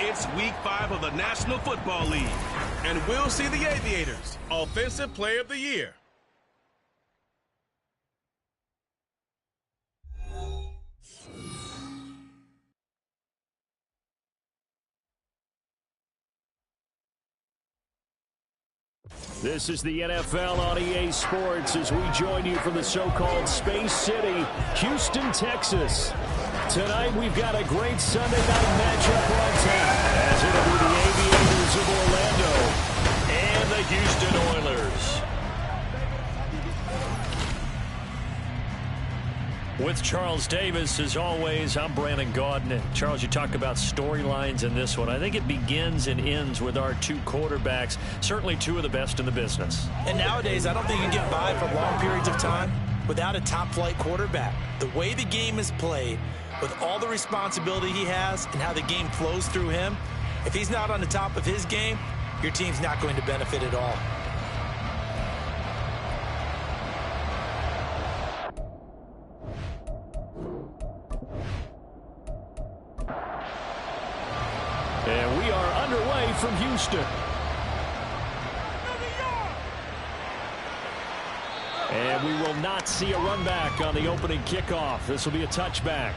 It's week 5 of the National Football League, and we'll see the Aviators Offensive Player of the Year. This is the NFL on EA Sports as we join you from the so-called Space City, Houston, Texas. Tonight we've got a great Sunday night matchup on tap as it'll be the Aviators of Orlando and the Houston Oilers. With Charles Davis, as always, I'm Brandon Gaudin. And Charles, you talk about storylines in this one. I think it begins and ends with our two quarterbacks, certainly two of the best in the business. And nowadays, I don't think you can get by for long periods of time without a top-flight quarterback. The way the game is played, with all the responsibility he has and how the game flows through him, if he's not on the top of his game, your team's not going to benefit at all. And we are underway from Houston. And we will not see a run back on the opening kickoff. This will be a touchback.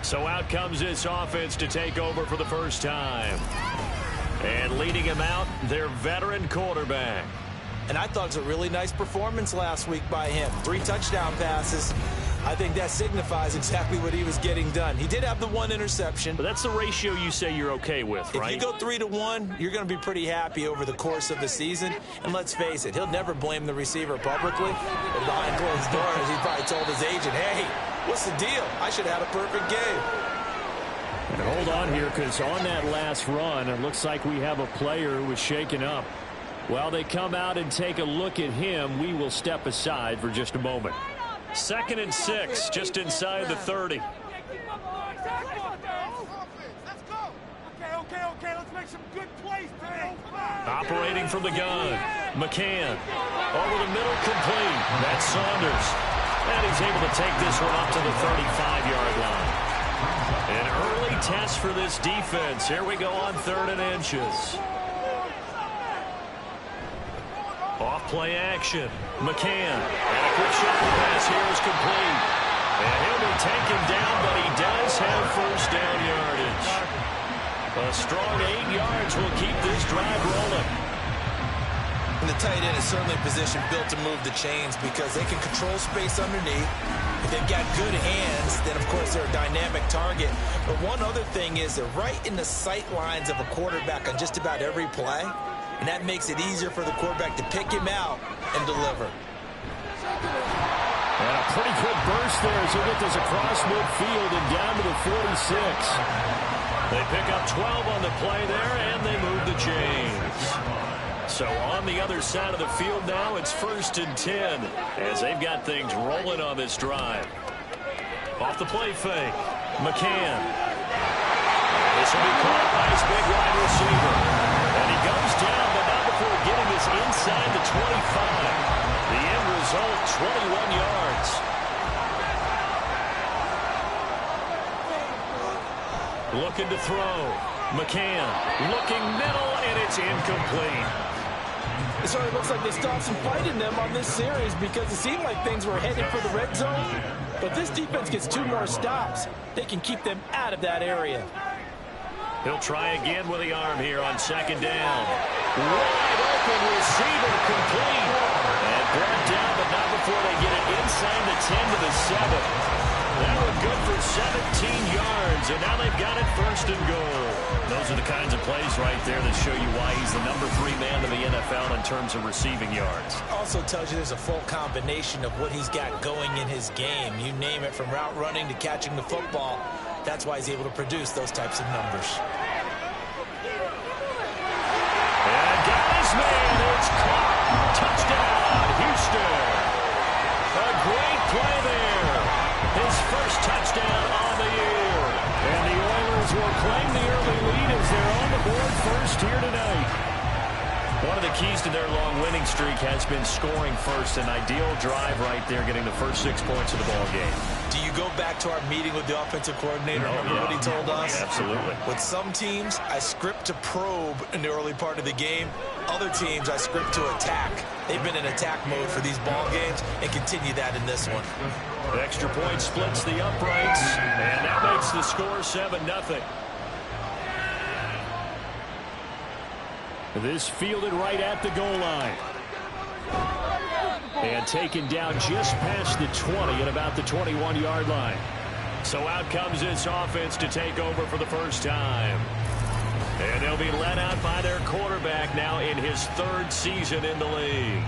So out comes this offense to take over for the first time. And leading him out, their veteran quarterback. And I thought it was a really nice performance last week by him. 3 touchdown passes. I think that signifies exactly what he was getting done. He did have the 1 interception. But that's the ratio you say you're okay with, right? If you go 3-to-1, you're going to be pretty happy over the course of the season. And let's face it, he'll never blame the receiver publicly. But behind closed doors, he probably told his agent, hey, what's the deal? I should have had a perfect game. And hold on here, because on that last run, it looks like we have a player who was shaken up. While they come out and take a look at him, we will step aside for just a moment. 2nd and 6, just inside the 30. Operating from the gun, McCann. Over the middle, complete. That's Saunders. And he's able to take this one up to the 35-yard line. An early test for this defense. Here we go on 3rd and inches. Off play action. McCann. And a quick shot pass here is complete. And he'll be taken down, but he does have first down yardage. A strong 8 yards will keep this drive rolling. And the tight end is certainly a position built to move the chains because they can control space underneath. If they've got good hands, then, of course, they're a dynamic target. But one other thing is they're right in the sight lines of a quarterback on just about every play. And that makes it easier for the quarterback to pick him out and deliver. And a pretty good burst there as he get this across midfield and down to the 46. They pick up 12 on the play there, and they move the chains. So on the other side of the field now, it's 1st and 10 as they've got things rolling on this drive. Off the play fake, McCann. This will be caught by his big wide receiver. And he goes down, but not before getting this inside the 25. The end result, 21 yards. Looking to throw. McCann looking middle, and it's incomplete. So it looks like they stopped some fight in them on this series because it seemed like things were headed for the red zone. But this defense gets 2 more stops. They can keep them out of that area. He'll try again with the arm here on second down. Wide open receiver, complete. And brought down, but not before they get it inside the 10 to the 7. That was good for 17 yards, and now they've got it first and goal. Those are the kinds of plays right there that show you why he's the number 3 man in the NFL in terms of receiving yards. Also tells you there's a full combination of what he's got going in his game. You name it, from route running to catching the football. That's why he's able to produce those types of numbers. And got his man. It's caught. Touchdown, Houston. A great play there. His first touchdown on the year. And the Oilers will claim the early lead as they're on the board first here tonight. One of the keys to their long winning streak has been scoring first. An ideal drive right there, getting the first 6 points of the ball game. Do you go back to our meeting with the offensive coordinator? Remember what he told us? Absolutely. With some teams, I script to probe in the early part of the game. Other teams, I script to attack. They've been in attack mode for these ball games and continue that in this one. The extra point splits the uprights, and that makes the score 7-0. This fielded right at the goal line. And taken down just past the 20 at about the 21-yard line. So out comes this offense to take over for the first time. And they'll be led out by their quarterback now in his 3rd season in the league.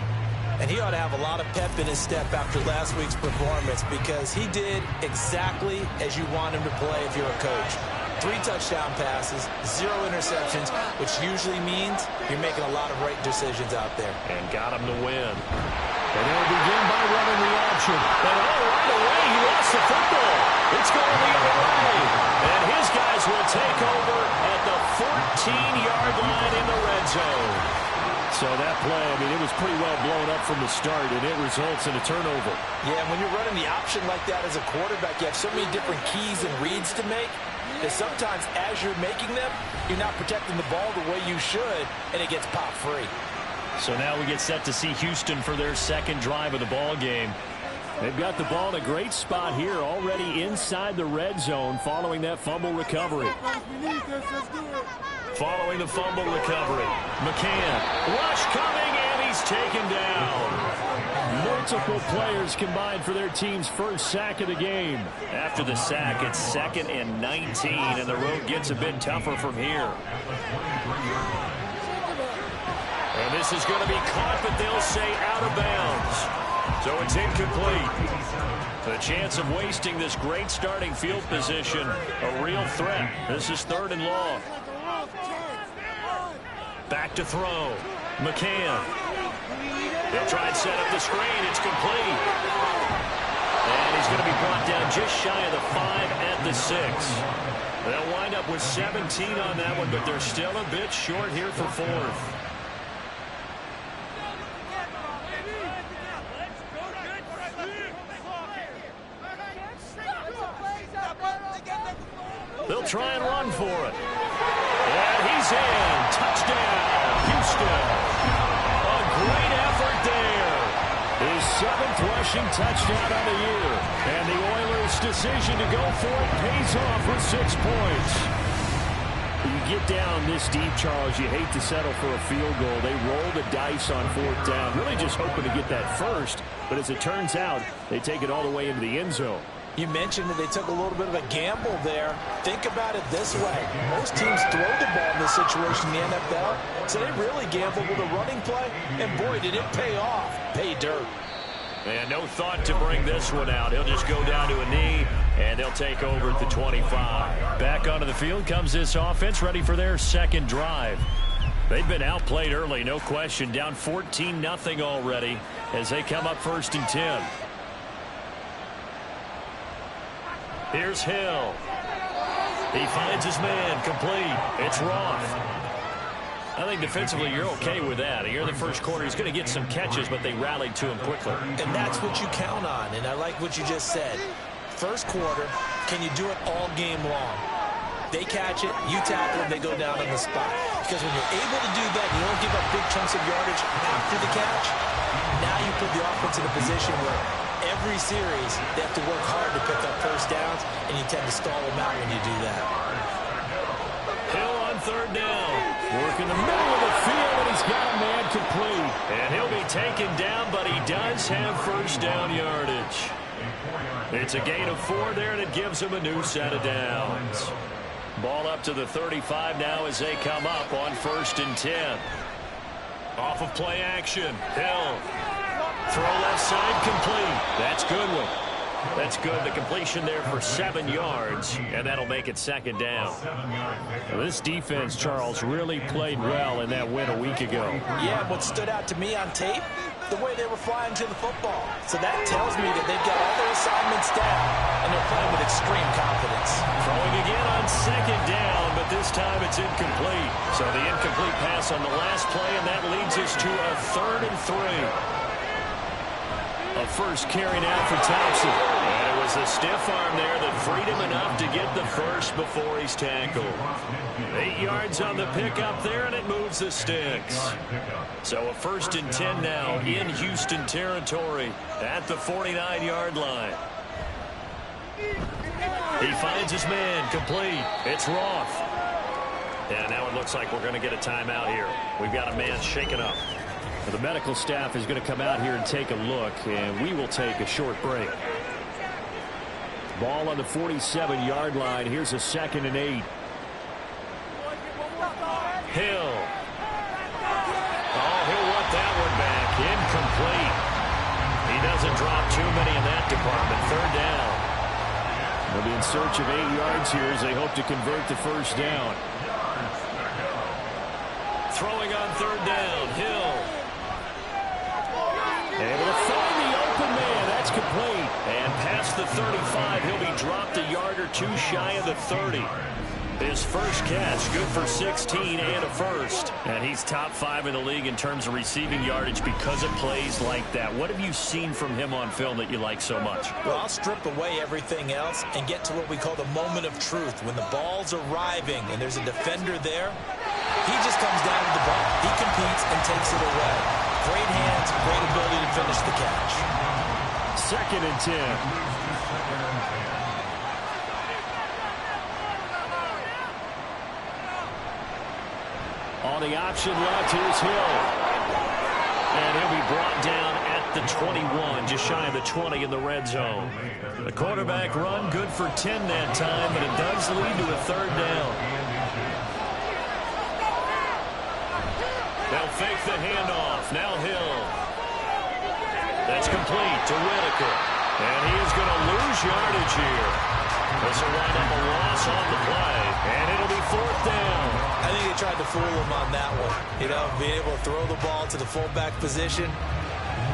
And he ought to have a lot of pep in his step after last week's performance, because he did exactly as you want him to play if you're a coach. 3 touchdown passes, 0 interceptions, which usually means you're making a lot of right decisions out there. And got him to win. And they'll begin by running the option. And right away, he lost the football. It's going the other way. And his guys will take over at the 14-yard line in the red zone. So that play, I mean, it was pretty well blown up from the start, and it results in a turnover. Yeah, and when you're running the option like that as a quarterback, you have so many different keys and reads to make that sometimes as you're making them, you're not protecting the ball the way you should, and it gets pop free. So now we get set to see Houston for their 2nd drive of the ball game. They've got the ball in a great spot here, already inside the red zone following that fumble recovery. Following the fumble recovery, McCann, rush coming, and he's taken down. Multiple players combined for their team's first sack of the game. After the sack, it's 2nd and 19, and the road gets a bit tougher from here. And this is going to be caught, but they'll say out of bounds. So it's incomplete. The chance of wasting this great starting field position, a real threat. This is 3rd and long. Back to throw. McCann. They'll try and set up the screen. It's complete. And he's going to be brought down just shy of the 5 at the 6. They'll wind up with 17 on that one, but they're still a bit short here for 4th. They'll try and run for it. And he's in. Touchdown, Houston. A great effort there. His 7th rushing touchdown of the year. And the Oilers' decision to go for it pays off with 6 points. You get down this deep, Charles, you hate to settle for a field goal. They roll the dice on 4th down, really just hoping to get that first. But as it turns out, they take it all the way into the end zone. You mentioned that they took a little bit of a gamble there. Think about it this way. Most teams throw the ball in this situation in the NFL, so they really gambled with a running play, and boy, did it pay off. Pay dirt. And no thought to bring this one out. He'll just go down to a knee, and they'll take over at the 25. Back onto the field comes this offense, ready for their 2nd drive. They've been outplayed early, no question. Down 14-0 already as they come up 1st and 10. Here's Hill. He finds his man, complete. It's Roth. I think defensively you're okay with that. Here in the first quarter, he's going to get some catches, but they rallied to him quickly. And that's what you count on, and I like what you just said. First quarter, can you do it all game long? They catch it, you tackle it, they go down on the spot. Because when you're able to do that, you don't give up big chunks of yardage after the catch. Now you put the offense in a position where every series they have to work hard to pick up first downs, and you tend to stall them out when you do that. Hill on third down. Working the middle of the field, and he's got a man complete. And he'll be taken down, but he does have first down yardage. It's a gain of 4 there, and it gives him a new set of downs. Ball up to the 35 now as they come up on 1st and 10. Off of play action. Hill. Throw left side complete. That's Goodwin. That's good. The completion there for 7 yards, and that'll make it 2nd down. Well, this defense, Charles, really played well in that win a week ago. Yeah, what stood out to me on tape, the way they were flying to the football. So that tells me that they've got all their assignments down, and they're playing with extreme confidence. Throwing again on 2nd down, but this time it's incomplete. So the incomplete pass on the last play, and that leads us to a 3rd and 3. A first carry now for Thompson. And it was a stiff arm there that freed him enough to get the first before he's tackled. 8 yards on the pickup there, and it moves the sticks. So a 1st and 10 now in Houston territory at the 49-yard line. He finds his man complete. It's Roth. And now it looks like we're going to get a timeout here. We've got a man shaken up. The medical staff is going to come out here and take a look, and we will take a short break. Ball on the 47-yard line. Here's a 2nd and 8. Hill. Oh, he'll want that one back. Incomplete. He doesn't drop too many in that department. 3rd down. They'll be in search of 8 yards here as they hope to convert the first down. Throwing on 3rd down. Hill. Able to find the open man. That's complete. And past the 35, he'll be dropped a yard or 2 shy of the 30. His first catch, good for 16 and a first. And he's top 5 in the league in terms of receiving yardage because of plays like that. What have you seen from him on film that you like so much? Well, I'll strip away everything else and get to what we call the moment of truth. When the ball's arriving and there's a defender there, he just comes down to the ball. He competes and takes it away. Great hands, great ability to finish the catch. 2nd and 10. On the option left, here's Hill. And he'll be brought down at the 21, just shy of the 20 in the red zone. The quarterback run, good for 10 that time, but it does lead to a 3rd down. They'll fake the handoff. Now Hill. That's complete to Whitaker. And he is going to lose yardage here. This will wind up a loss on the play. And it'll be 4th down. I think they tried to fool him on that one. You know, being able to throw the ball to the fullback position,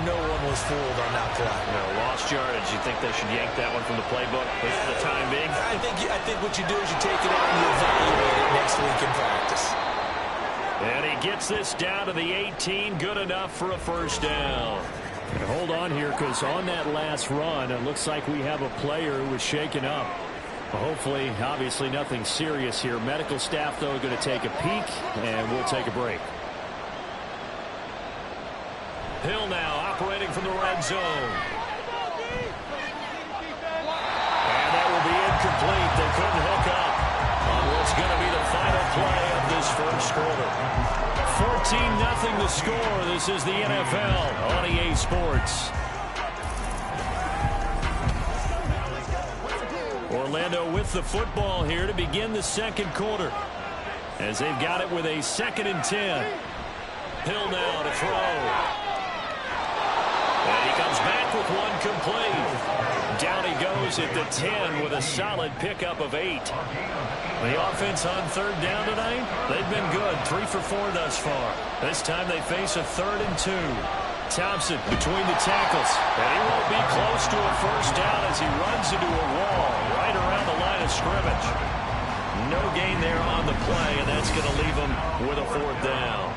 no one was fooled on that play. No, lost yardage. You think they should yank that one from the playbook for the time being? I think what you do is you take it out and you evaluate it next week in practice. And he gets this down to the 18. Good enough for a first down. And hold on here, because on that last run, it looks like we have a player who was shaken up. Hopefully, obviously, nothing serious here. Medical staff, though, going to take a peek, and we'll take a break. Hill now operating from the red zone. And that will be incomplete. They couldn't hook up on what's going to be the final play of this first quarter. 14-0 the score. This is the NFL on EA Sports. Orlando with the football here to begin the 2nd quarter, as they've got it with a 2nd and 10. Hill now to throw. And he comes back with one complete. Down he goes at the 10 with a solid pickup of 8. The offense on 3rd down tonight, they've been good. 3 for 4 thus far. This time they face a 3rd and 2. Thompson between the tackles. And he won't be close to a first down as he runs into a wall right around the line of scrimmage. No gain there on the play, and that's going to leave him with a 4th down.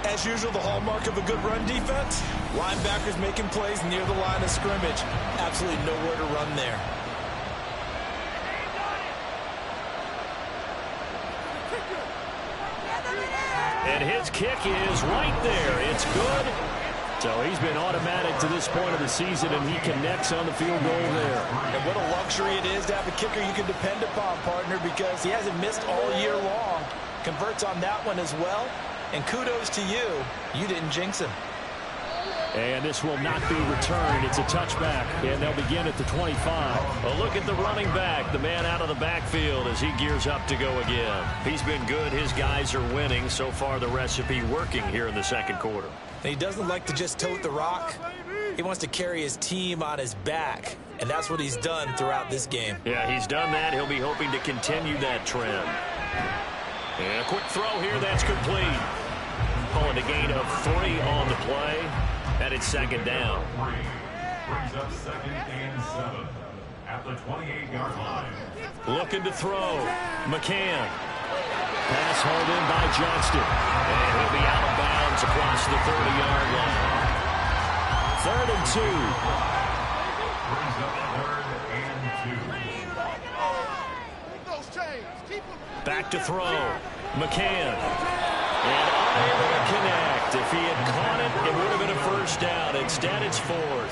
As usual, the hallmark of a good run defense, linebackers making plays near the line of scrimmage. Absolutely nowhere to run there. And his kick is right there. It's good. So he's been automatic to this point of the season, and he connects on the field goal there. And what a luxury it is to have a kicker you can depend upon, partner, because he hasn't missed all year long. Converts on that one as well. And kudos to you. You didn't jinx him. And this will not be returned. It's a touchback, and they'll begin at the 25. A look at the running back, the man out of the backfield as he gears up to go again. He's been good. His guys are winning. So far, the recipe working here in the second quarter. And he doesn't like to just tote the rock. He wants to carry his team on his back, and that's what he's done throughout this game. Yeah, he's done that. He'll be hoping to continue that trend. And a quick throw here. That's complete. Calling a gain of 3 on the play. And it's second down. Brings up 2nd and 7 at the 28-yard line. Looking to throw. McCann. Pass hauled in by Johnston. And he'll be out of bounds across the 30-yard line. 3rd and 2. Brings up 3rd and 2. Back to throw. McCann. And unable to connect. If he had caught it, it would have been a first down. Instead, it's 4th.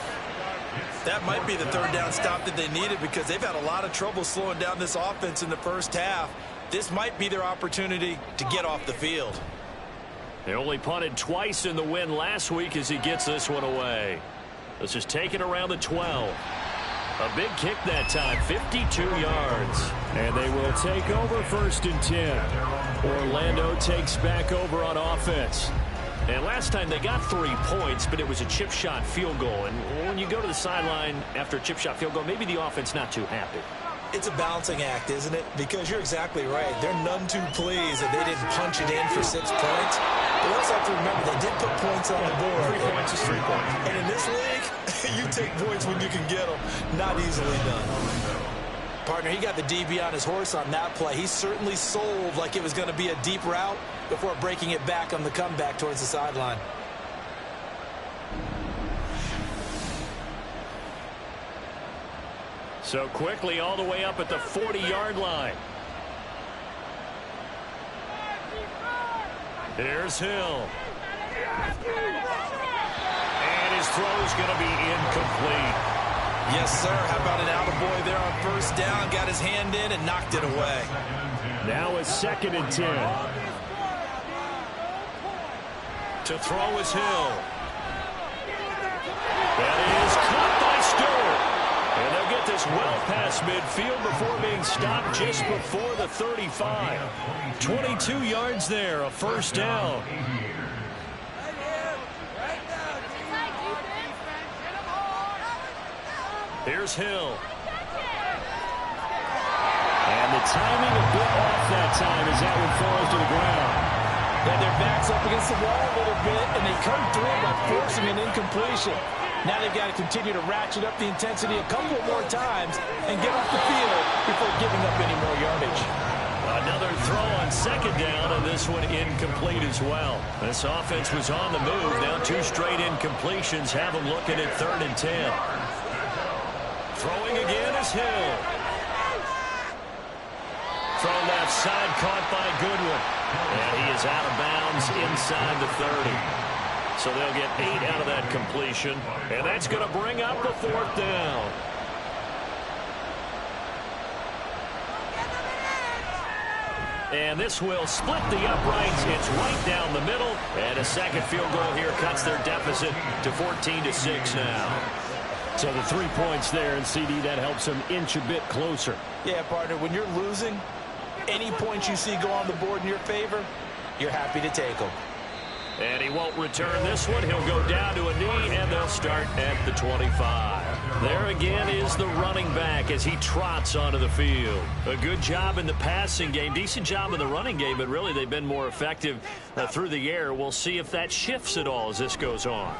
That might be the 3rd down stop that they needed because they've had a lot of trouble slowing down this offense in the first half. This might be their opportunity to get off the field. They only punted twice in the win last week as he gets this one away. This is taken around the 12. A big kick that time, 52 yards. And they will take over 1st and 10. Orlando takes back over on offense. And last time they got 3 points, but it was a chip shot field goal. And when you go to the sideline after a chip shot field goal, maybe the offense not too happy. It's a balancing act, isn't it? Because you're exactly right. They're none too pleased that they didn't punch it in for 6 points. But we also have to remember they did put points on the board. 3 points is 3 points. And in this league, you take points when you can get them. Not easily done. Partner, he got the DB on his horse on that play. He certainly sold like it was going to be a deep route before breaking it back on the comeback towards the sideline. So quickly all the way up at the 40-yard line. Here's Hill. And his throw's going to be incomplete. Yes, sir. How about an attaboy there on 1st down? Got his hand in and knocked it away. Now it's 2nd and 10. To throw is Hill. That is caught by Stewart. And they'll get this well past midfield before being stopped just before the 35. 22 yards there, a 1st down. Here's Hill. And the timing a bit off that time as that one falls to the ground. And their backs up against the wall a little bit, and they come through by forcing an incompletion. Now they've got to continue to ratchet up the intensity a couple more times and get off the field before giving up any more yardage. Another throw on 2nd down, and this one incomplete as well. This offense was on the move. Now 2 straight incompletions have them looking at 3rd and 10. Throwing again is Hill. Throw left side, caught by Goodwin. And he is out of bounds inside the 30. So they'll get 8 out of that completion. And that's going to bring up the 4th down. And this will split the uprights. It's right down the middle. And a second field goal here cuts their deficit to 14-6 now. So the 3 points there, and CD, that helps them inch a bit closer. Yeah, partner, when you're losing, any points you see go on the board in your favor, you're happy to take them. And he won't return this one. He'll go down to a knee, and they'll start at the 25. There again is the running back as he trots onto the field. A good job in the passing game, decent job in the running game, but really they've been more effective through the air. We'll see if that shifts at all as this goes on.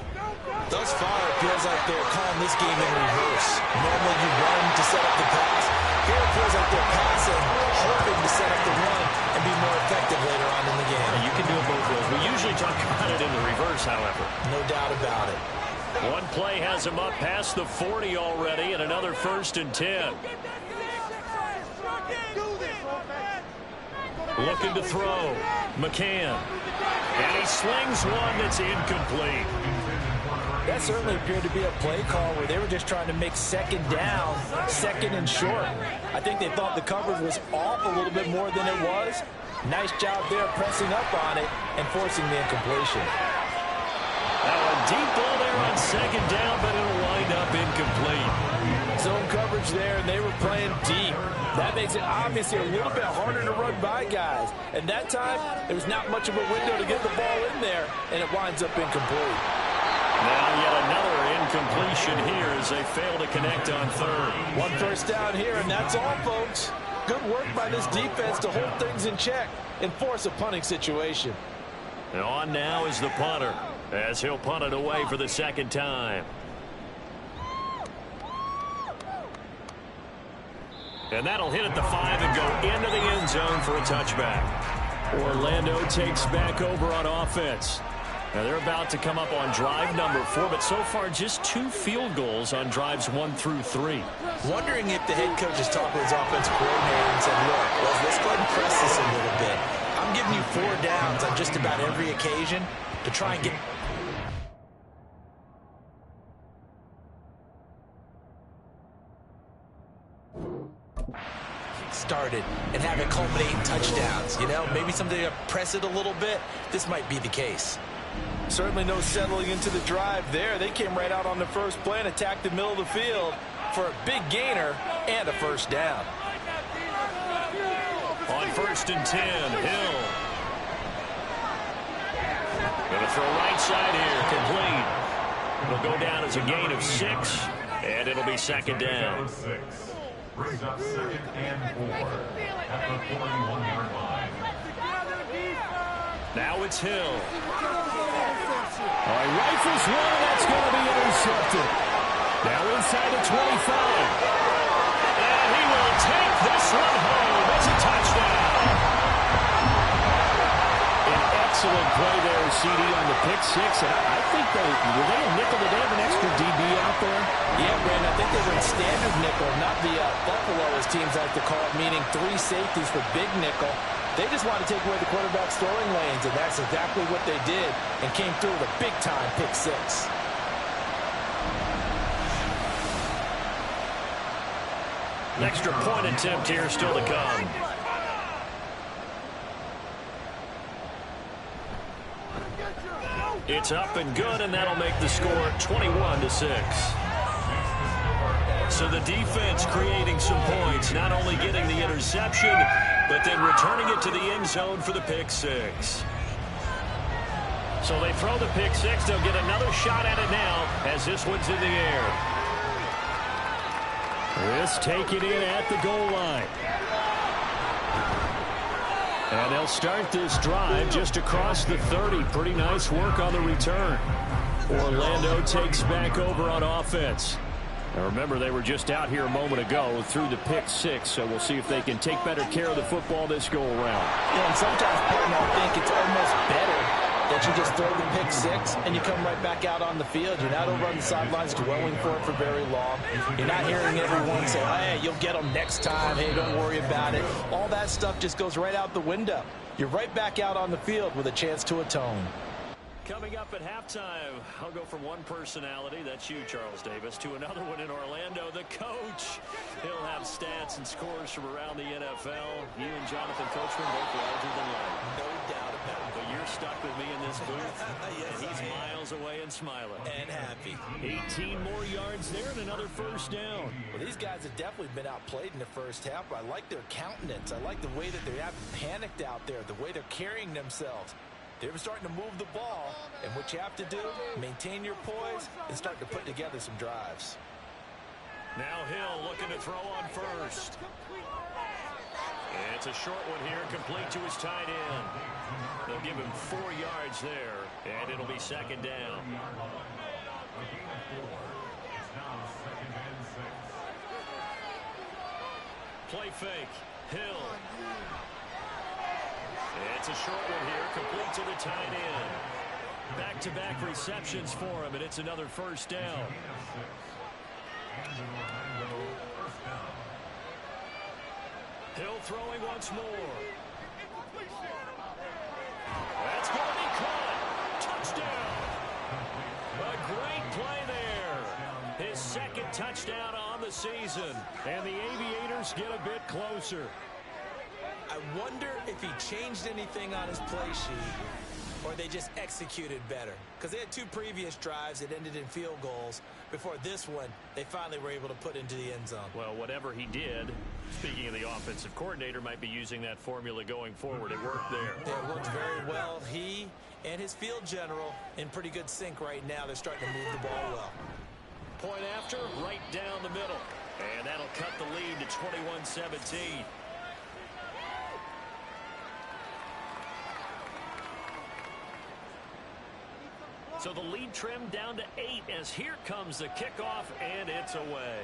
Thus far, it feels like they're calling this game in reverse. Normally you run to set up the pass. Here it feels like they're passing, hoping to set up the run and be more effective later on in the game. You can do it both ways. We usually talk about it in the reverse, however. No doubt about it. One play has him up past the 40 already, and another 1st and 10. Looking to throw. McCann. And he slings one that's incomplete. That certainly appeared to be a play call where they were just trying to make second down, second and short. I think they thought the coverage was off a little bit more than it was. Nice job there pressing up on it and forcing the incompletion. Now a deep ball there on second down, but it'll wind up incomplete. Zone coverage there, and they were playing deep. That makes it obviously a little bit harder to run by guys. And that time, there was not much of a window to get the ball in there, and it winds up incomplete. Now yet another incompletion here as they fail to connect on third. One first down here, and that's all, folks. Good work by this defense to hold things in check and force a punting situation. And on now is the punter, as he'll punt it away for the second time. And that'll hit at the 5 and go into the end zone for a touchback. Orlando takes back over on offense. Now they're about to come up on drive number 4, but so far just 2 field goals on drives 1 through 3. Wondering if the head coach has talked to his offensive coordinator and said, look, let's go ahead and press this a little bit. I'm giving you 4 downs on just about every occasion to try and get started and have it culminate in touchdowns. You know, maybe someday to press it a little bit. This might be the case. Certainly no settling into the drive there. They came right out on the first play and attacked the middle of the field for a big gainer and a first down. On 1st and 10, Hill. Gonna throw right side here, complete. It'll go down as a gain of 6, and it'll be second down. Brings up 2nd and 4 at the 41-yard line. Now it's Hill. All right, rifles one, and that's going to be intercepted. Now inside the 25. And he will take this one home. It's a touchdown. An excellent play there, CD, on the pick 6. And I think were they a nickel? Did they have an extra DB out there? Yeah, Brandon, I think they were in standard nickel, not the Buffalo, as teams like to call it, meaning 3 safeties for big nickel. They just want to take away the quarterback's throwing lanes, and that's exactly what they did and came through with a big-time pick 6. An extra point attempt here still to come. It's up and good, and that'll make the score 21-6. So the defense creating some points, not only getting the interception, but then returning it to the end zone for the pick 6. So they throw the pick 6. They'll get another shot at it now as this one's in the air. This taken in at the goal line. And they'll start this drive just across the 30. Pretty nice work on the return. Orlando takes back over on offense. Now remember, they were just out here a moment ago through the pick 6, so we'll see if they can take better care of the football this go-around. Yeah, and sometimes, partner, I think it's almost better that you just throw the pick 6 and you come right back out on the field. You're not over on the sidelines dwelling for it for very long. You're not hearing everyone say, hey, you'll get them next time. Hey, don't worry about it. All that stuff just goes right out the window. You're right back out on the field with a chance to atone. Coming up at halftime, I'll go from one personality, that's you, Charles Davis, to another one in Orlando, the coach. He'll have stats and scores from around the NFL. You and Jonathan Coachman both larger than life. No doubt about it. But you're stuck with me in this booth, Yes, and he's miles away and smiling. And happy. 18 more yards there and another first down. Well, these guys have definitely been outplayed in the first half. I like their countenance. I like the way that they haven't panicked out there, the way they're carrying themselves. They were starting to move the ball, and what you have to do, maintain your poise and start to put together some drives. Now Hill looking to throw on first. It's a short one here, complete to his tight end. They'll give him 4 yards there, and it'll be second down. Play fake, Hill. It's a short one here, complete to the tight end. Back-to-back receptions for him, and it's another first down. Hill throwing once more. That's going to be caught. Touchdown. A great play second touchdown on the season. And the Aviators get a bit closer. I wonder if he changed anything on his play sheet or they just executed better. Because they had 2 previous drives that ended in field goals. Before this one, they finally were able to put into the end zone. Well, whatever he did, speaking of the offensive coordinator, might be using that formula going forward. It worked there. Yeah, it worked very well. He and his field general in pretty good sync right now. They're starting to move the ball well. Point after, right down the middle. And that'll cut the lead to 21-17. So the lead trimmed down to 8 as here comes the kickoff, and it's away.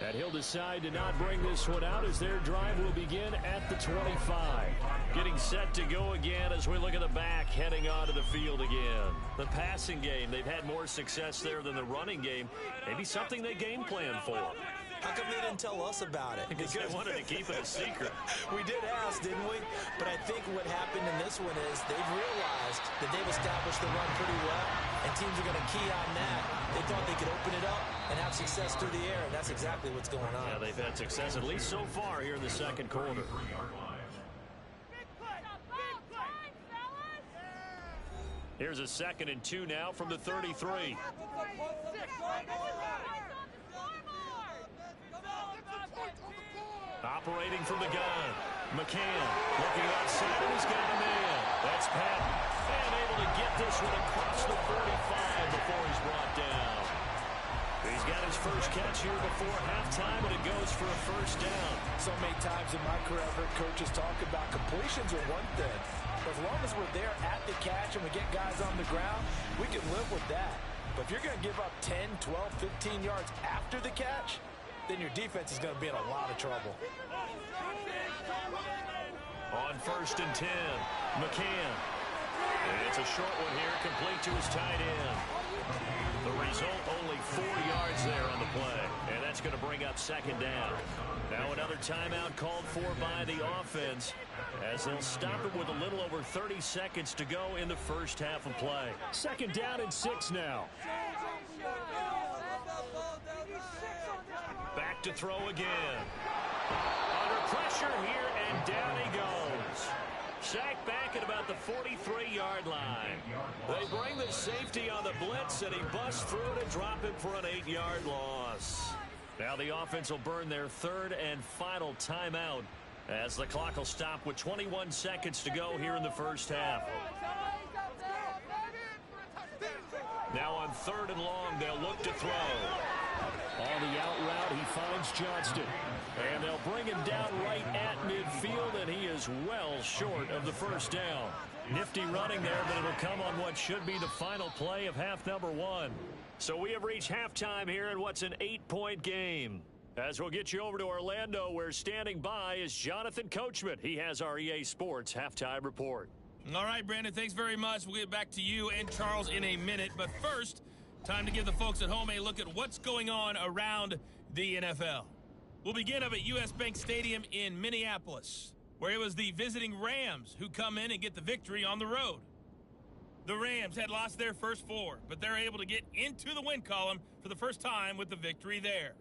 And he'll decide to not bring this one out as their drive will begin at the 25. Getting set to go again as we look at the back, heading onto the field again. The passing game, they've had more success there than the running game. Maybe something they game plan for. How come they didn't tell us about it? Because they wanted to keep it a secret. We did ask, didn't we? But I think what happened in this one is they've realized that they've established the run pretty well, and teams are going to key on that. They thought they could open it up and have success through the air, and that's exactly what's going on. Yeah, they've had success, at least so far, here in the second quarter. Here's a 2nd and 2 now from the 33. Operating from the gun. McCann looking outside, and he's got a man. That's Patton. And able to get this one across the 45 before he's brought down. He's got his first catch here before halftime, and it goes for a first down. So many times in my career, I've heard coaches talk about completions are one thing. As long as we're there at the catch and we get guys on the ground, we can live with that. But if you're going to give up 10, 12, 15 yards after the catch, then your defense is going to be in a lot of trouble. On 1st and 10, McCann. And it's a short one here, complete to his tight end. The result, only 4 yards there on the play. And that's going to bring up 2nd down. Now another timeout called for by the offense as they'll stop it with a little over 30 seconds to go in the first half of play. 2nd down and 6 now. Back to throw again. Under pressure here, and down he goes. Sacked back at about the 43-yard line. They bring the safety on the blitz, and he busts through to drop him for an 8-yard loss. Now the offense will burn their 3rd and final timeout as the clock will stop with 21 seconds to go here in the first half. Now on 3rd and long, they'll look to throw. On the out route, he finds Johnston. And they'll bring him down right at midfield, and he is well short of the first down. Nifty running there, but it'll come on what should be the final play of half number 1. So we have reached halftime here in what's an 8-point game. As we'll get you over to Orlando, where standing by is Jonathan Coachman. He has our EA Sports halftime report. All right, Brandon, thanks very much. We'll get back to you and Charles in a minute. But first, time to give the folks at home a look at what's going on around the NFL. We'll begin up at U.S. Bank Stadium in Minneapolis, where it was the visiting Rams who come in and get the victory on the road. The Rams had lost their first 4, but they're able to get into the win column for the first time with the victory there.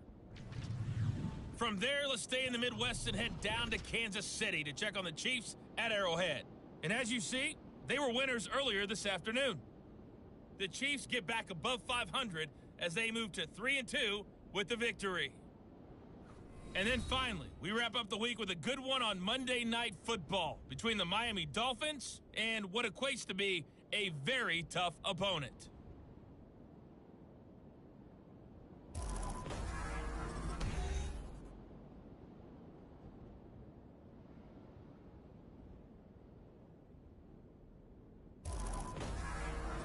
From there, let's stay in the Midwest and head down to Kansas City to check on the Chiefs at Arrowhead. And as you see, they were winners earlier this afternoon. The Chiefs get back above 500 as they move to 3-2 with the victory. And then finally, we wrap up the week with a good one on Monday Night Football between the Miami Dolphins and what equates to be a very tough opponent.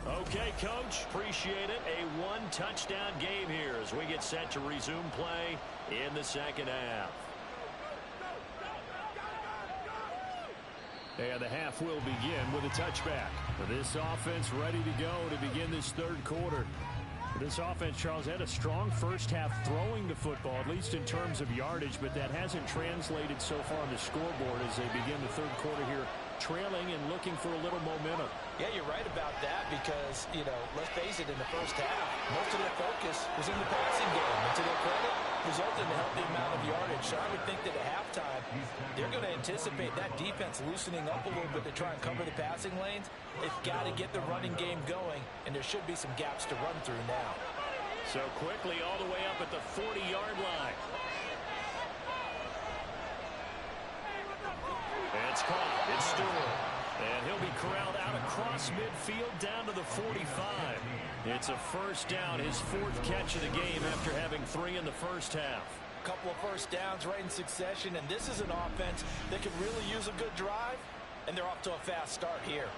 Okay, Coach, appreciate it. A one-touchdown game here as we get set to resume play in the second half. And the half will begin with a touchback. For this offense ready to go to begin this third quarter. This offense, Charles, had a strong first half throwing the football, at least in terms of yardage, but that hasn't translated so far on the scoreboard as they begin the third quarter here trailing and looking for a little momentum. Yeah, you're right about that because, let's face it, in the first half, most of their focus was in the passing game. And to their credit, resulted in a healthy amount of yardage. So I would think that at halftime, they're going to anticipate that defense loosening up a little bit to try and cover the passing lanes. They've got to get the running game going, and there should be some gaps to run through now. So quickly all the way up at the 40-yard line. It's caught. It's Stewart. And he'll be corralled out across midfield down to the 45. It's a first down, his fourth catch of the game after having 3 in the first half. A couple of first downs right in succession, and this is an offense that could really use a good drive, and they're off to a fast start here.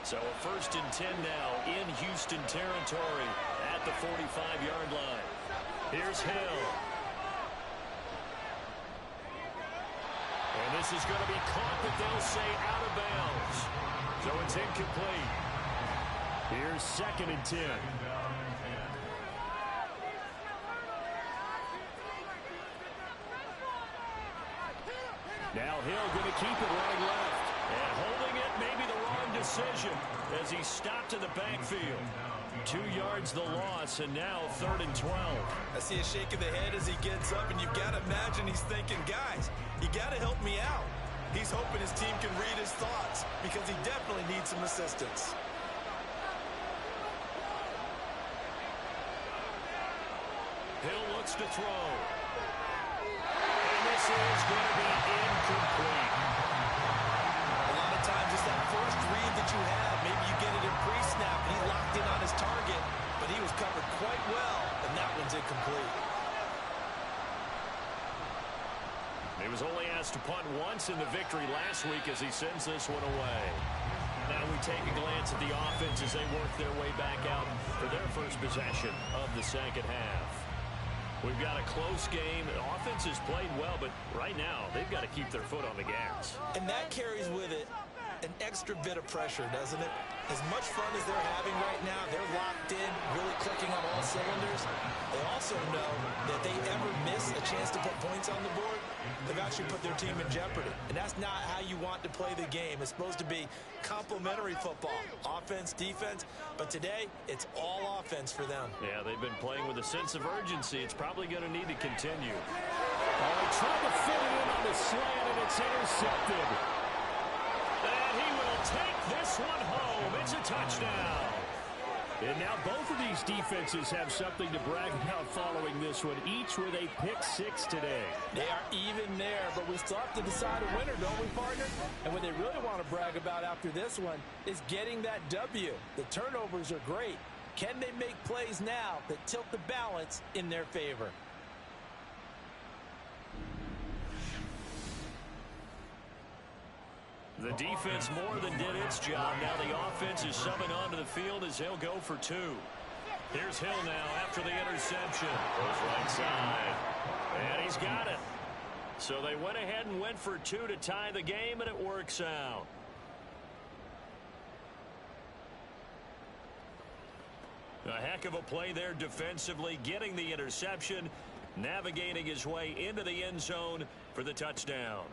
So a 1st and 10 now in Houston territory at the 45-yard line. Here's Hill. And this is going to be caught, but they'll say out of bounds. So it's incomplete. Here's 2nd and 10. Now Hill going to keep it running left. And holding it, maybe the wrong decision as he stopped in the backfield. 2 yards the loss, and now 3rd and 12. I see a shake of the head as he gets up, and you've got to imagine he's thinking, guys, you got to help me out. He's hoping his team can read his thoughts because he definitely needs some assistance. Hill looks to throw. And this is going to be incomplete. A lot of times it's that first read that you have. Maybe you get it in pre-snap, and he locked in on his target, but he was covered quite well, and that one's incomplete. He was only asked to punt once in the victory last week as he sends this one away. Now we take a glance at the offense as they work their way back out for their first possession of the second half. We've got a close game. The offense has played well, but right now they've got to keep their foot on the gas. And that carries with it an extra bit of pressure, doesn't it? As much fun as they're having right now, they're locked in, really clicking on all cylinders. They also know that they ever miss a chance to put points on the board, they've actually put their team in jeopardy. And that's not how you want to play the game. It's supposed to be complementary football, offense, defense. But today, it's all offense for them. Yeah, they've been playing with a sense of urgency. It's probably going to need to continue. Oh, trying to fit it in on the slant, and it's intercepted. And he will take this one home. It's a touchdown. And now both of these defenses have something to brag about following this one, each with a pick-6 today. They are even there, but we still have to decide a winner, don't we, partner? And what they really want to brag about after this one is getting that W. The turnovers are great. Can they make plays now that tilt the balance in their favor? The defense more than did its job. Now the offense is subbing onto the field as he'll go for 2. Here's Hill now after the interception. Goes right side. And he's got it. So they went ahead and went for 2 to tie the game, and it works out. A heck of a play there defensively, getting the interception, navigating his way into the end zone for the touchdown.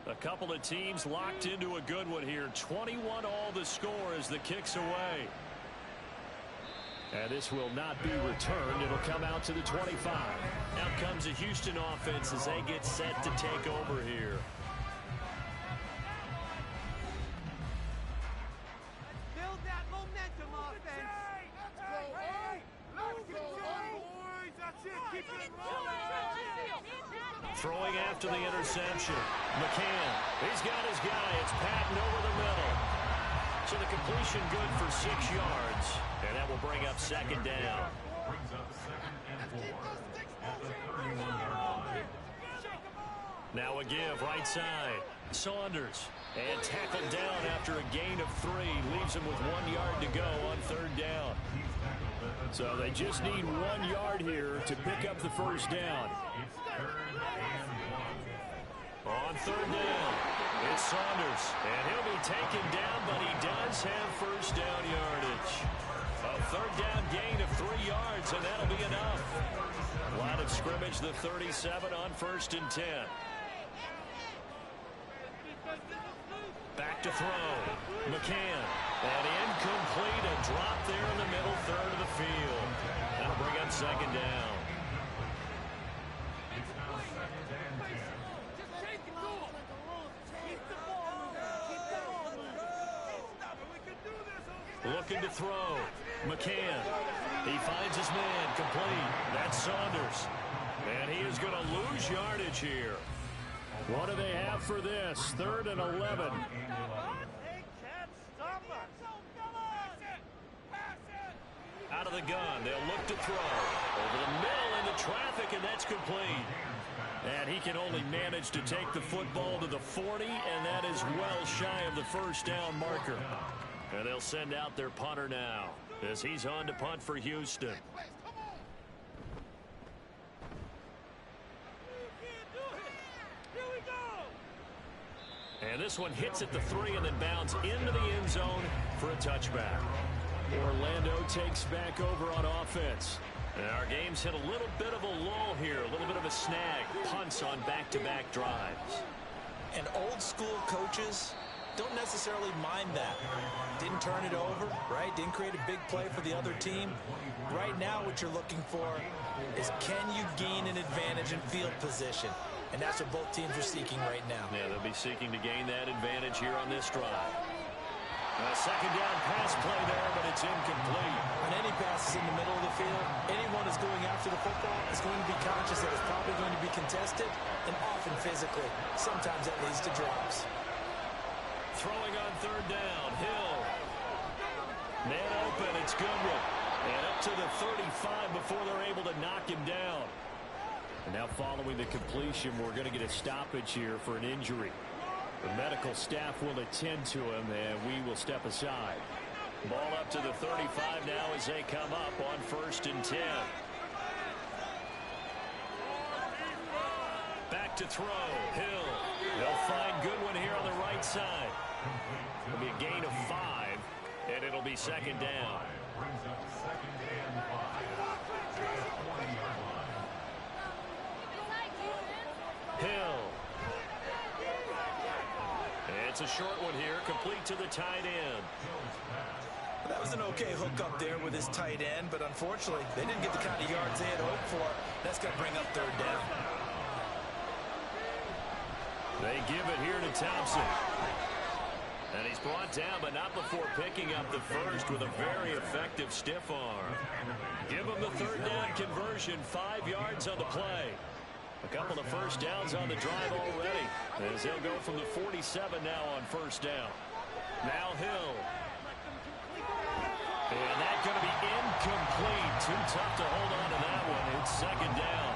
A couple of teams locked into a good one here. 21 all the score as the kick's away. And this will not be returned. It'll come out to the 25. Out comes the Houston offense as they get set to take over here. Build that momentum, offense. Let's go, boys. That's it. Keep it rolling. Throwing after the interception. McCann. He's got his guy. It's Patton over the middle. So the completion good for 6 yards. And that will bring up 2nd down. Brings up 2nd and 4 at the 31-yard line. Now a give right side. Saunders. And tackled down after a gain of 3. Leaves him with 1 yard to go on 3rd down. So they just need 1 yard here to pick up the first down. It's 3rd and 1. On 3rd down, it's Saunders. And he'll be taken down, but he does have first down yardage. A 3rd down gain of 3 yards, and that'll be enough. Line of scrimmage, the 37 on 1st and 10. Back to throw. McCann. And incomplete. A drop there in the middle third of the field. That'll bring up second down. Looking to throw. McCann. He finds his man. Complete. That's Saunders. And he is going to lose yardage here. What do they have for this? 3rd and 11. Out of the gun. They'll look to throw. Over the middle into traffic, and that's complete. And he can only manage to take the football to the 40, and that is well shy of the first down marker. And they'll send out their punter now as he's on to punt for Houston. And this one hits at the 3 and then bounds into the end zone for a touchback. Orlando takes back over on offense. And our game's hit a little bit of a lull here, a little bit of a snag. Punts on back-to-back drives. And old school coaches don't necessarily mind that. Didn't turn it over, right? Didn't create a big play for the other team. Right now what you're looking for is, can you gain an advantage in field position? And that's what both teams are seeking right now. Yeah, they'll be seeking to gain that advantage here on this drive. A second down pass play there, but it's incomplete. When any pass is in the middle of the field, anyone is going after the football is going to be conscious that it's probably going to be contested, and often physically. Sometimes that leads to drops. Throwing on 3rd down, Hill. Man open, it's Goodwin. And up to the 35 before they're able to knock him down. And now following the completion, we're going to get a stoppage here for an injury. The medical staff will attend to him, and we will step aside. Ball up to the 35 now as they come up on 1st and 10. Back to throw, Hill. They'll find Goodwin here on the right side. It'll be a gain of 5, and it'll be second down. Hill. It's a short one here, complete to the tight end. That was an okay hook up there with his tight end, but unfortunately, they didn't get the kind of yards they had hoped for. That's going to bring up 3rd down. They give it here to Thompson. And he's brought down, but not before picking up the first with a very effective stiff arm. Give him the 3rd down conversion, 5 yards on the play. A couple of first downs on the drive already, as they'll go from the 47 now on 1st down. Now Hill. And that's going to be incomplete. Too tough to hold on to that one. It's second down.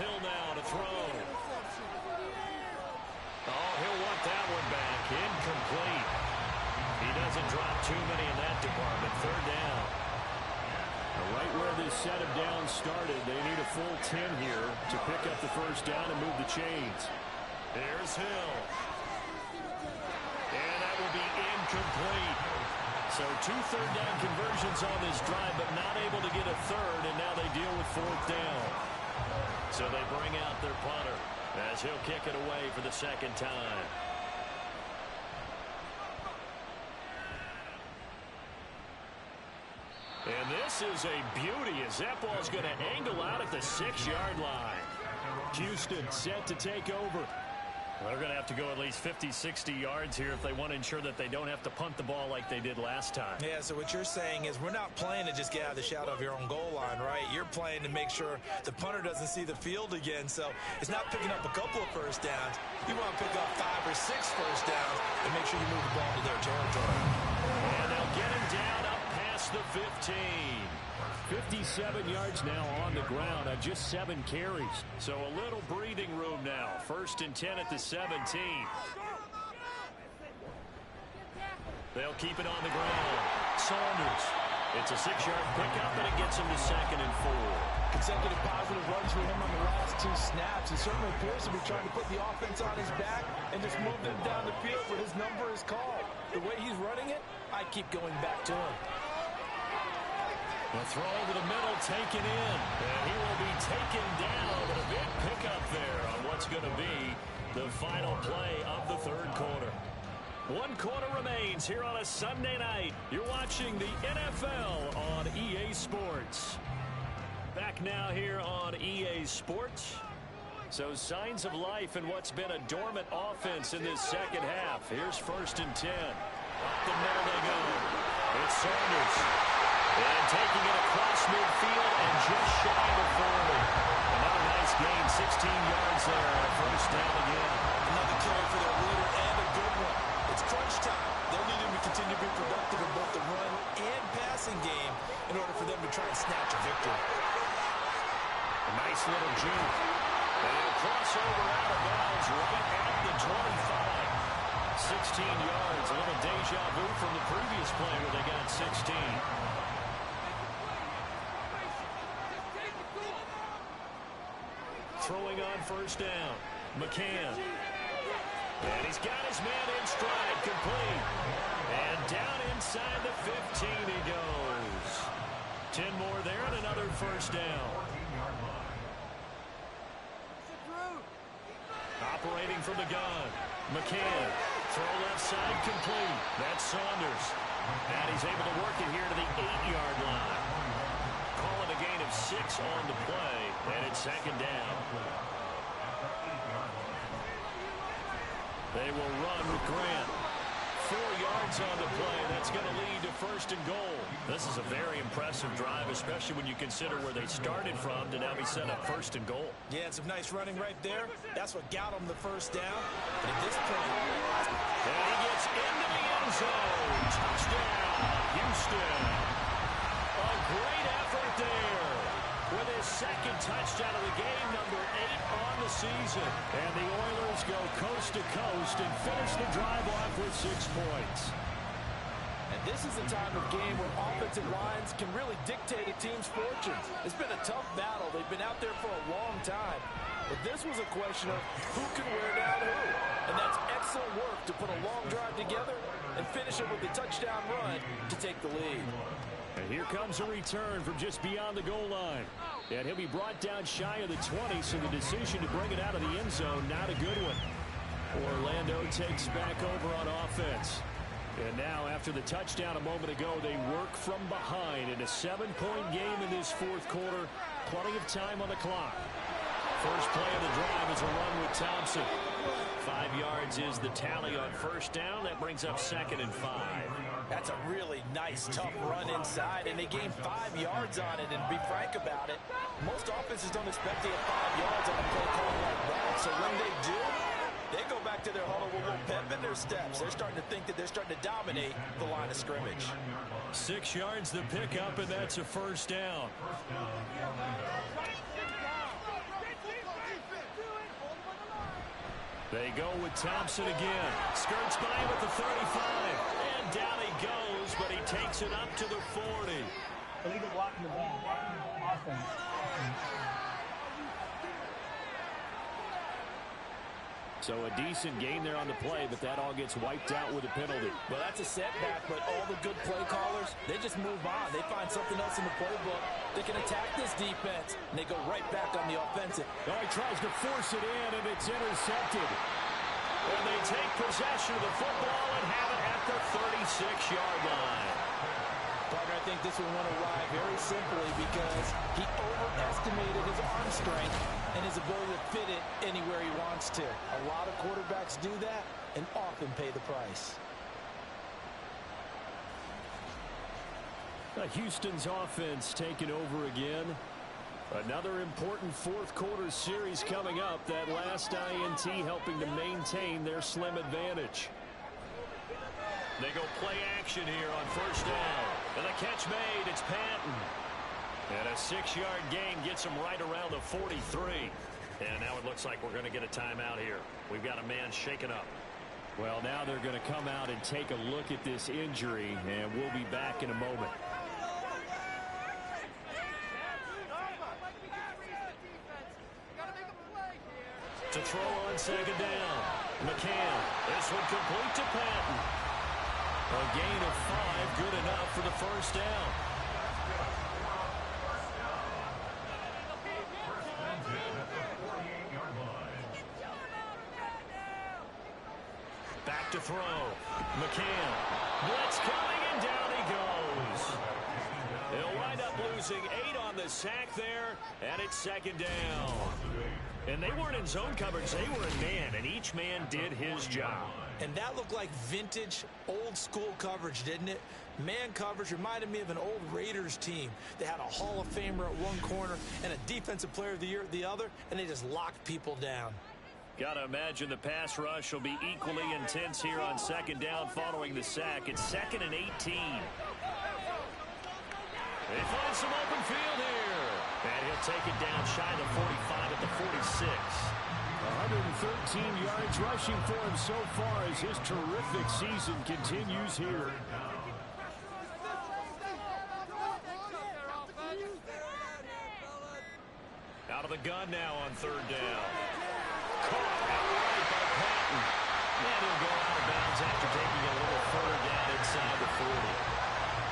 Hill now to throw. Oh, he'll want that one back. Incomplete. He doesn't drop too many in that department. 3rd down. Right where this set of downs started, they need a full 10 here to pick up the first down and move the chains. There's Hill. And that will be incomplete. So 2 third down conversions on this drive, but not able to get a third, and now they deal with 4th down. So they bring out their punter as he'll kick it away for the second time. And this is a beauty as that ball's going to angle out at the 6-yard line. Houston set to take over. Well, they're going to have to go at least 50, 60 yards here if they want to ensure that they don't have to punt the ball like they did last time. Yeah, so what you're saying is we're not playing to just get out of the shadow of your own goal line, right? You're playing to make sure the punter doesn't see the field again. So it's not picking up a couple of first downs. You want to pick up 5 or 6 first downs and make sure you move the ball to their territory. And they'll get him down up past the 15. 57 yards now on the ground on just 7 carries. So a little breathing room now. 1st and 10 at the 17. They'll keep it on the ground. Saunders. It's a 6-yard pickup, and it gets him to 2nd and 4. Consecutive positive runs for him on the last 2 snaps. He certainly appears to be trying to put the offense on his back and just move them down the field where his number is called. The way he's running it, I keep going back to him. The throw over the middle, taken in. And he will be taken down, but a big pickup there on what's going to be the final play of the third quarter. 1 quarter remains here on a Sunday night. You're watching the NFL on EA Sports. Back now here on EA Sports. So signs of life in what's been a dormant offense in this second half. Here's 1st and 10. Up the middle they go. It's Saunders. And taking it across midfield and just shy of 40. Another nice gain, 16 yards there. 1st down again. Another carry for their leader and a good one. It's crunch time. They'll need him to continue to be productive in both the run and passing game in order for them to try and snatch a victory. A nice little juke. And a crossover out of bounds right at the 25. 16 yards. A little deja vu from the previous play where they got 16. Throwing on 1st down. McCann. And he's got his man in stride, complete. And down inside the 15 he goes. 10 more there and another 1st down. Operating from the gun. McCann. Throw left side, complete. That's Saunders. And he's able to work it here to the 8-yard line. Calling a gain of 6 on the play. And it's 2nd down. They will run with Grant. 4 yards on the play. That's going to lead to 1st and goal. This is a very impressive drive, especially when you consider where they started from to now be set up 1st and goal. Yeah, some nice running right there. That's what got them the 1st down. And at this point, and he gets into the end zone. Touchdown, Houston. A great effort there. With his 2nd touchdown of the game, number 8 on the season. And the Oilers go coast to coast and finish the drive off with 6 points. and this is a time of game where offensive lines can really dictate a team's fortunes. It's been a tough battle. They've been out there for a long time. But this was a question of who can wear down who. And that's excellent work to put a long drive together and finish it with a touchdown run to take the lead. And here comes a return from just beyond the goal line. And he'll be brought down shy of the 20, so the decision to bring it out of the end zone, not a good one. Orlando takes back over on offense. And now, after the touchdown a moment ago, they work from behind in a 7-point game in this fourth quarter. Plenty of time on the clock. First play of the drive is a run with Thompson. 5 yards is the tally on first down. That brings up 2nd and 5. That's a really nice, tough run inside, and they gained 5 yards on it. And to be frank about it, most offenses don't expect to get 5 yards on a play call like that. So when they do, they go back to their huddle with a little pep in their steps. They're starting to think that they're starting to dominate the line of scrimmage. 6 yards the pickup, and that's a first down. They go with Thompson again. Skirts by him at the 35. And down he goes, but he takes it up to the 40. Illegal blocking the ball. Offense. So a decent gain there on the play, but that all gets wiped out with a penalty. Well, that's a setback, but all the good play callers, they just move on. They find something else in the playbook. They can attack this defense, and they go right back on the offensive. Oh, he tries to force it in, and it's intercepted. And they take possession of the football and have it at the 36-yard line. Partner, I think this one went awry very simply because he overestimated his arm strength and his ability to fit it anywhere he wants to. A lot of quarterbacks do that and often pay the price. Houston's offense taking over again. Another important fourth quarter series coming up. That last INT helping to maintain their slim advantage. They go play action here on first down. And the catch made, it's Patton. And a 6-yard gain gets him right around the 43. And now it looks like we're going to get a timeout here. We've got a man shaken up. Well, now they're going to come out and take a look at this injury, and we'll be back in a moment. To throw on second down. McCann. This one complete to Patton. A gain of 5, good enough for the first down. Back to throw. McCann. Blitz coming, and down he goes. They'll wind up losing 8 on the sack there, and it's second down. And they weren't in zone coverage. They were in man, and each man did his job. And that looked like vintage, old-school coverage, didn't it? Man coverage reminded me of an old Raiders team. They had a Hall of Famer at one corner and a Defensive Player of the Year at the other, and they just locked people down. Got to imagine the pass rush will be equally intense here on second down following the sack. It's 2nd and 18. They find some open field here. And he'll take it down shy of 45 at the 46. 113 yards rushing for him so far as his terrific season continues here. Out of the gun now on third down. Caught outright by Patton. And he'll go out of bounds after taking a little further down inside the 40.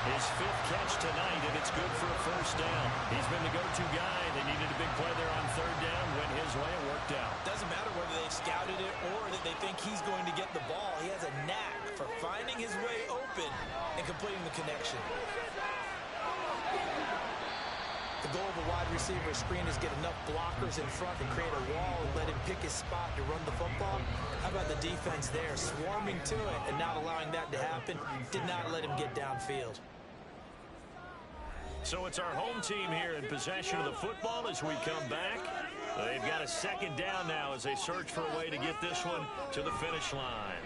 His 5th catch tonight, and it's good for a first down. He's been the go-to guy. They needed a big play there on third down. Went his way. It worked out. Doesn't matter whether they've scouted it or that they think he's going to get the ball. He has a knack for finding his way open and completing the connection. The goal of a wide receiver screen is get enough blockers in front to create a wall and let him pick his spot to run the football. How about the defense there, swarming to it and not allowing that to happen? Did not let him get downfield. So it's our home team here in possession of the football as we come back. They've got a second down now as they search for a way to get this one to the finish line.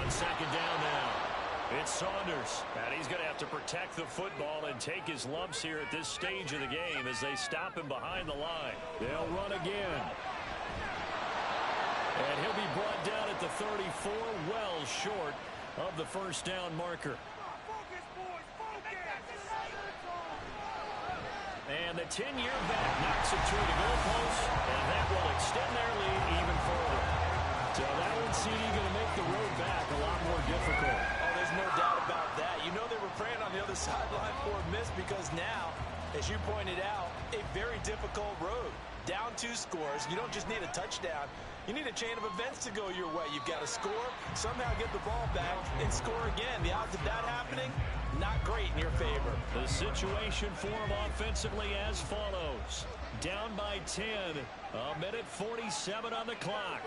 On second down now, it's Saunders. And he's going to have to protect the football and take his lumps here at this stage of the game as they stop him behind the line. They'll run again. And he'll be brought down at the 34, well short of the first down marker. And the 10-year back knocks it through the goalpost, and that will extend their lead even further. So that one, CD, going to make the road back a lot more difficult. Oh, there's no doubt about that. You know they were praying on the other sideline for a miss because now, as you pointed out, a very difficult road. Down 2 scores. You don't just need a touchdown. You need a chain of events to go your way. You've got to score, somehow get the ball back, and score again. The odds of that happening, not great in your favor. The situation for him offensively as follows. Down by 10. A minute 47 on the clock.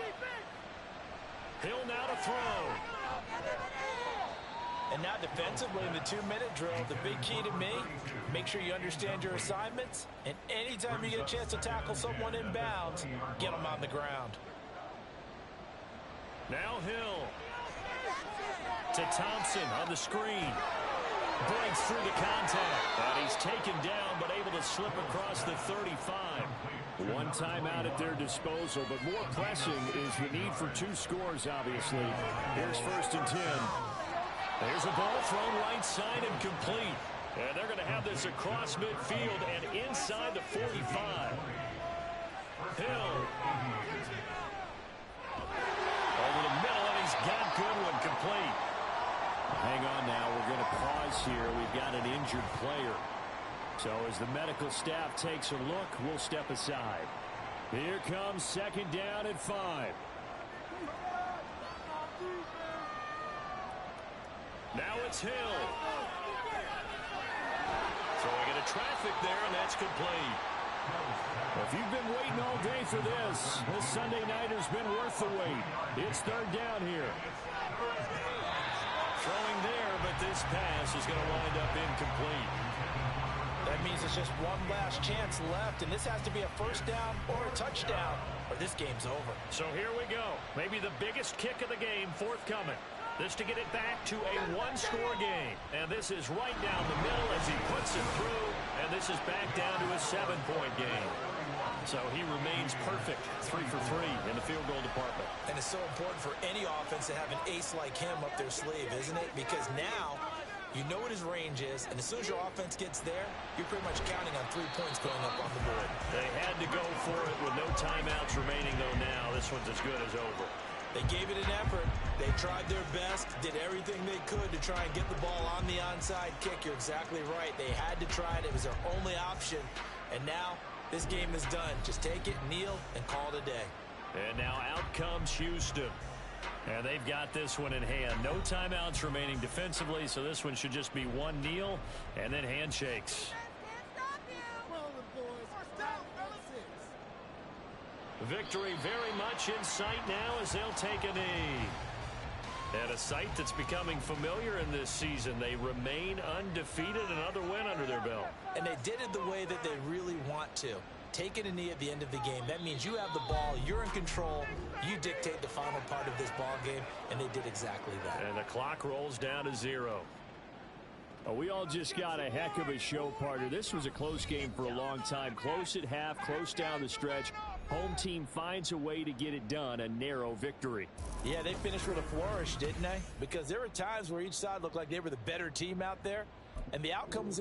Hill now to throw. And now defensively in the 2-minute drill, the big key to me, make sure you understand your assignments. And anytime you get a chance to tackle someone in bounds, get them on the ground. Now Hill to Thompson on the screen. Breaks through the contact. And he's taken down, but able to slip across the 35. One timeout at their disposal, but more pressing is the need for 2 scores, obviously. Here's 1st and 10. There's a ball thrown right side and complete. And they're going to have this across midfield and inside the 45. Hill. Over the middle, and he's got Goodwin complete. Hang on now. We're going to pause here. We've got an injured player. So as the medical staff takes a look, we'll step aside. Here comes second down at 5. Now it's Hill. Throwing into traffic there, and that's complete. If you've been waiting all day for this Sunday nighter's been worth the wait. It's third down here. Throwing there, but this pass is going to wind up incomplete. That means it's just one last chance left, and this has to be a first down or a touchdown, or this game's over. So here we go. Maybe the biggest kick of the game forthcoming. This to get it back to a 1-score game. And this is right down the middle as he puts it through. And this is back down to a 7-point game. So he remains perfect, 3 for 3 in the field goal department. And it's so important for any offense to have an ace like him up their sleeve, isn't it? Because now you know what his range is, and as soon as your offense gets there, you're pretty much counting on 3 points going up on the board. They had to go for it with no timeouts remaining, though now. This one's as good as over. They gave it an effort. They tried their best, did everything they could to try and get the ball on the onside kick. You're exactly right. They had to try it. It was their only option. And now this game is done. Just take it, kneel, and call it a day. And now out comes Houston. And they've got this one in hand. No timeouts remaining defensively, so this one should just be one kneel and then handshakes. Victory very much in sight now as they'll take a knee. And a sight that's becoming familiar in this season. They remain undefeated, another win under their belt. And they did it the way that they really want to. Taking a knee at the end of the game. That means you have the ball, you're in control, you dictate the final part of this ball game, and they did exactly that. And the clock rolls down to 0. Oh, we all just got a heck of a show, partner. This was a close game for a long time. Close at half, close down the stretch. Home team finds a way to get it done, a narrow victory. Yeah, they finished with a flourish, didn't they? Because there were times where each side looked like they were the better team out there, and the outcomes